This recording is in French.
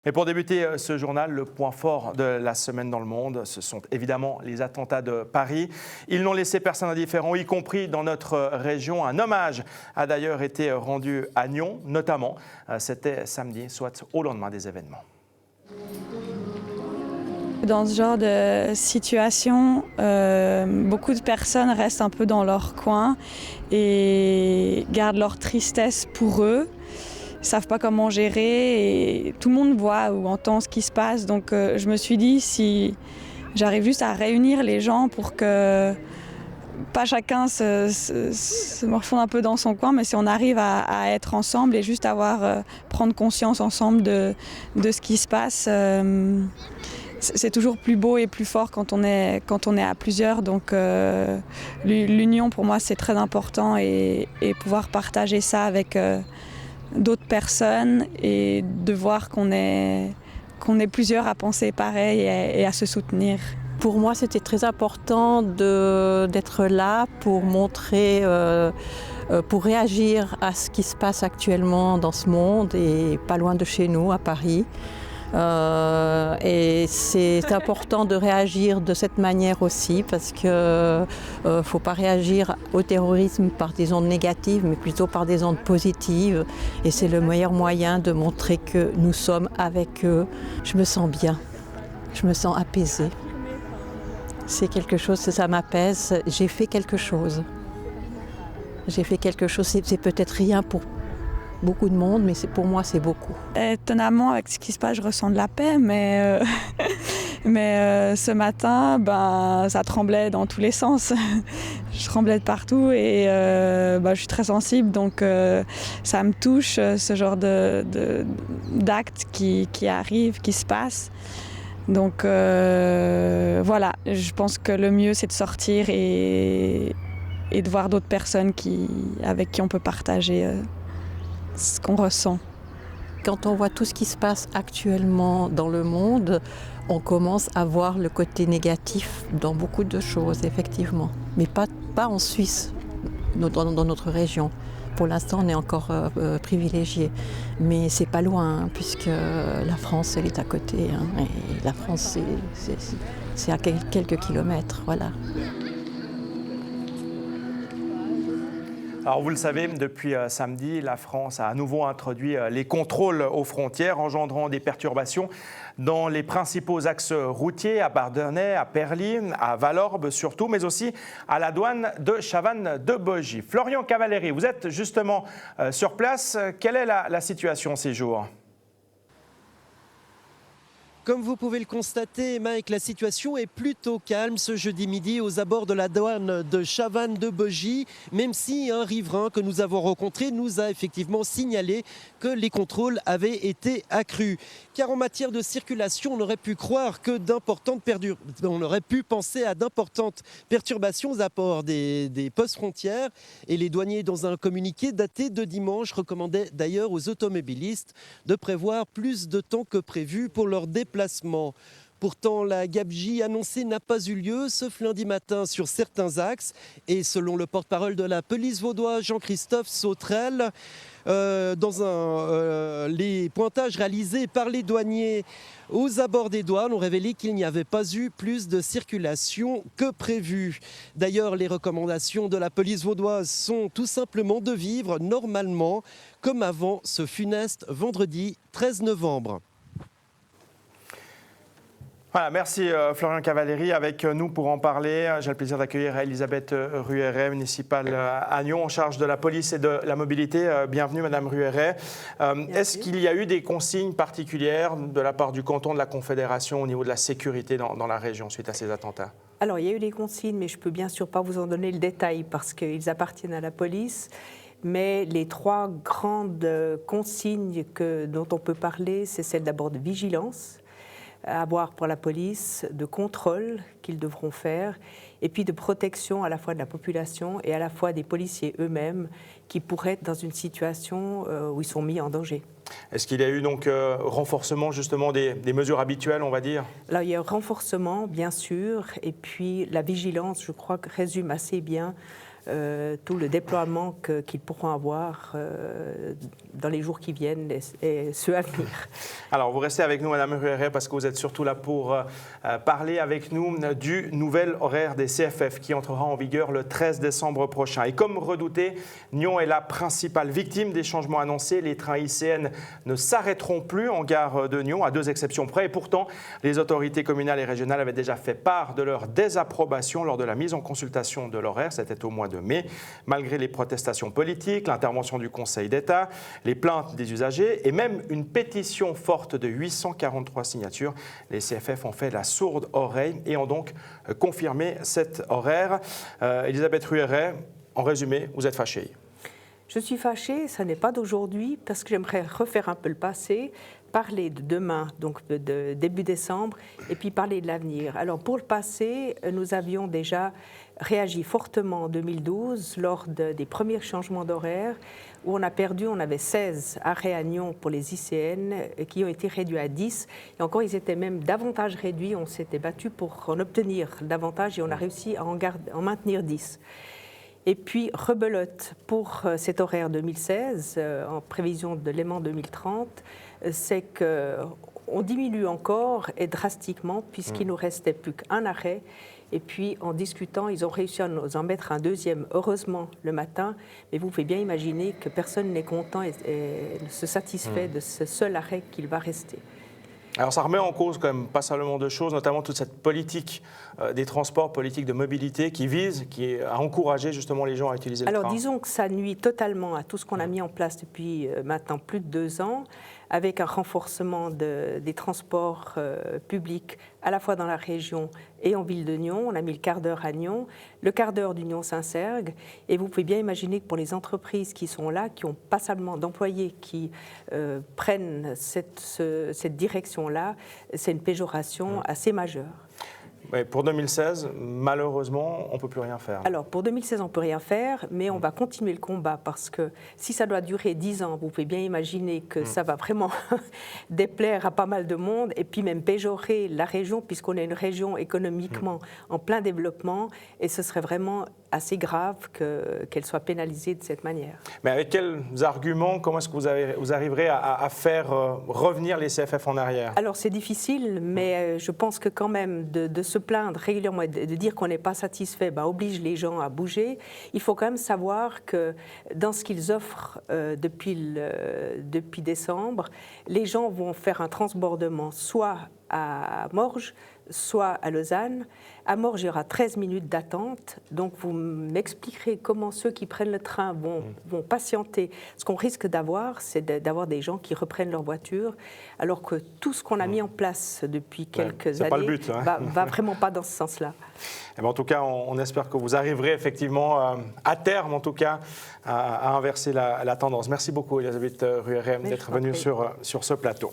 Et pour débuter ce journal, le point fort de la semaine dans le monde, ce sont évidemment les attentats de Paris. Ils n'ont laissé personne indifférent, y compris dans notre région. Un hommage a d'ailleurs été rendu à Nyon, notamment. C'était samedi, soit au lendemain des événements. Dans ce genre de situation, beaucoup de personnes restent un peu dans leur coin et gardent leur tristesse pour eux. Ils ne savent pas comment gérer et tout le monde voit ou entend ce qui se passe. Donc je me suis dit, si j'arrive juste à réunir les gens pour que pas chacun se morfonde un peu dans son coin, mais si on arrive à être ensemble et juste prendre conscience ensemble de ce qui se passe, c'est toujours plus beau et plus fort quand on est à plusieurs. Donc l'union pour moi c'est très important et pouvoir partager ça avec d'autres personnes et de voir qu'on est plusieurs à penser pareil et à se soutenir. Pour moi, c'était très important d'être là pour montrer, pour réagir à ce qui se passe actuellement dans ce monde et pas loin de chez nous, à Paris. Et c'est important de réagir de cette manière aussi parce que faut pas réagir au terrorisme par des ondes négatives mais plutôt par des ondes positives et c'est le meilleur moyen de montrer que nous sommes avec eux. Je me sens bien, je me sens apaisée. C'est quelque chose, ça m'apaise, j'ai fait quelque chose. J'ai fait quelque chose, c'est peut-être rien pour beaucoup de monde, mais pour moi, c'est beaucoup. Étonnamment, avec ce qui se passe, je ressens de la paix, mais ce matin, ça tremblait dans tous les sens. Je tremblais de partout et je suis très sensible, donc ça me touche, ce genre d'actes qui arrivent, qui se passent. Donc voilà, je pense que le mieux, c'est de sortir et de voir d'autres personnes avec qui on peut partager ce qu'on ressent. Quand on voit tout ce qui se passe actuellement dans le monde, on commence à voir le côté négatif dans beaucoup de choses, effectivement. Mais pas en Suisse, dans notre région. Pour l'instant, on est encore privilégiés. Mais c'est pas loin, puisque la France, elle est à côté. Et la France, c'est à quelques kilomètres, voilà. Alors vous le savez, depuis samedi, la France a à nouveau introduit les contrôles aux frontières, engendrant des perturbations dans les principaux axes routiers, à Bardernay, à Perly, à Vallorbe surtout, mais aussi à la douane de Chavannes-de-Bogie. Florian Cavalleri, vous êtes justement sur place. Quelle est la situation ces jours ? Comme vous pouvez le constater, Mike, la situation est plutôt calme ce jeudi midi aux abords de la douane de Chavannes-de-Bogie, même si un riverain que nous avons rencontré nous a effectivement signalé que les contrôles avaient été accrus. Car en matière de circulation, on aurait pu croire que on aurait pu penser à d'importantes perturbations aux abords des postes frontières. Et les douaniers, dans un communiqué daté de dimanche, recommandaient d'ailleurs aux automobilistes de prévoir plus de temps que prévu pour leur déplacement. Pourtant, la gabegie annoncée n'a pas eu lieu, sauf lundi matin sur certains axes. Et selon le porte-parole de la police vaudoise, Jean-Christophe Sautrel, les pointages réalisés par les douaniers aux abords des douanes ont révélé qu'il n'y avait pas eu plus de circulation que prévu. D'ailleurs, les recommandations de la police vaudoise sont tout simplement de vivre normalement, comme avant ce funeste vendredi 13 novembre. Voilà, merci Florian Cavalleri avec nous pour en parler. J'ai le plaisir d'accueillir Elisabeth Ruéret, municipale à Nyon, en charge de la police et de la mobilité. Bienvenue Madame Ruéret. Est-ce qu'il y a eu des consignes particulières de la part du canton de la Confédération au niveau de la sécurité dans la région suite à ces attentats ? Alors il y a eu des consignes, mais je ne peux bien sûr pas vous en donner le détail parce qu'ils appartiennent à la police. Mais les trois grandes consignes dont on peut parler, c'est celle d'abord de vigilance, à avoir pour la police, de contrôle qu'ils devront faire, et puis de protection à la fois de la population et à la fois des policiers eux-mêmes qui pourraient être dans une situation où ils sont mis en danger. Est-ce qu'il y a eu donc renforcement justement des mesures habituelles, on va dire ? Là, il y a un renforcement, bien sûr, et puis la vigilance, je crois, résume assez bien tout le déploiement qu'ils pourront avoir dans les jours qui viennent et ceux à venir. Alors, vous restez avec nous, Madame Ruéret, parce que vous êtes surtout là pour parler avec nous du nouvel horaire des CFF qui entrera en vigueur le 13 décembre prochain. Et comme redouté, Nyon est la principale victime des changements annoncés. Les trains ICN ne s'arrêteront plus en gare de Nyon, à 2 exceptions près. Et pourtant, les autorités communales et régionales avaient déjà fait part de leur désapprobation lors de la mise en consultation de l'horaire. C'était au mois de mai. Malgré les protestations politiques, l'intervention du Conseil d'État, les plaintes des usagers et même une pétition forte de 843 signatures, les CFF ont fait la sourde oreille et ont donc confirmé cet horaire. Elisabeth Ruéret, en résumé, vous êtes fâchée. Je suis fâchée, ça n'est pas d'aujourd'hui, parce que j'aimerais refaire un peu le passé, parler de demain, donc de début décembre, et puis parler de l'avenir. Alors pour le passé, nous avions déjà réagi fortement en 2012 lors des premiers changements d'horaire, où on avait 16 arrêts à Nyon pour les ICN qui ont été réduits à 10. Et encore, ils étaient même davantage réduits. On s'était battu pour en obtenir davantage et on a réussi à en maintenir 10. Et puis, rebelote pour cet horaire 2016, en prévision de Léman 2030, c'est qu'on diminue encore et drastiquement, puisqu'il ne nous restait plus qu'un arrêt. Et puis, en discutant, ils ont réussi à nous en mettre un deuxième, heureusement, le matin. Mais vous pouvez bien imaginer que personne n'est content et ne se satisfait de ce seul arrêt qu'il va rester. Alors ça remet en cause quand même pas seulement deux choses, notamment toute cette politique des transports, politique de mobilité qui vise, à encourager justement les gens à utiliser le train. Alors disons que ça nuit totalement à tout ce qu'on a mis en place depuis maintenant plus de 2 ans, avec un renforcement des transports publics à la fois dans la région et en ville de Nyon. On a mis le quart d'heure à Nyon, le quart d'heure du Nyon-Saint-Sergue. Et vous pouvez bien imaginer que pour les entreprises qui sont là, qui n'ont pas seulement d'employés qui prennent cette direction-là, c'est une péjoration assez majeure. Ouais, pour 2016, malheureusement, on ne peut plus rien faire. Alors, pour 2016, on ne peut rien faire, mais on va continuer le combat parce que si ça doit durer 10 ans, vous pouvez bien imaginer que ça va vraiment déplaire à pas mal de monde et puis même péjorer la région puisqu'on est une région économiquement en plein développement et ce serait vraiment assez grave qu'elle soit pénalisée de cette manière. Mais avec quels arguments, comment est-ce que vous arriverez à faire revenir les CFF en arrière? Alors, c'est difficile, mais je pense que quand même de se plaindre régulièrement et de dire qu'on n'est pas satisfait oblige les gens à bouger. Il faut quand même savoir que dans ce qu'ils offrent depuis décembre, les gens vont faire un transbordement soit à Morges, soit à Lausanne. À Morges, il y aura 13 minutes d'attente. Donc, vous m'expliquerez comment ceux qui prennent le train vont patienter. Ce qu'on risque d'avoir, c'est d'avoir des gens qui reprennent leur voiture, alors que tout ce qu'on a mis en place depuis quelques années pas le but, hein. va vraiment pas dans ce sens-là. Eh bien, en tout cas, on espère que vous arriverez effectivement, à terme en tout cas, à inverser la tendance. Merci beaucoup, Elisabeth Ruéret, d'être venue sur ce plateau.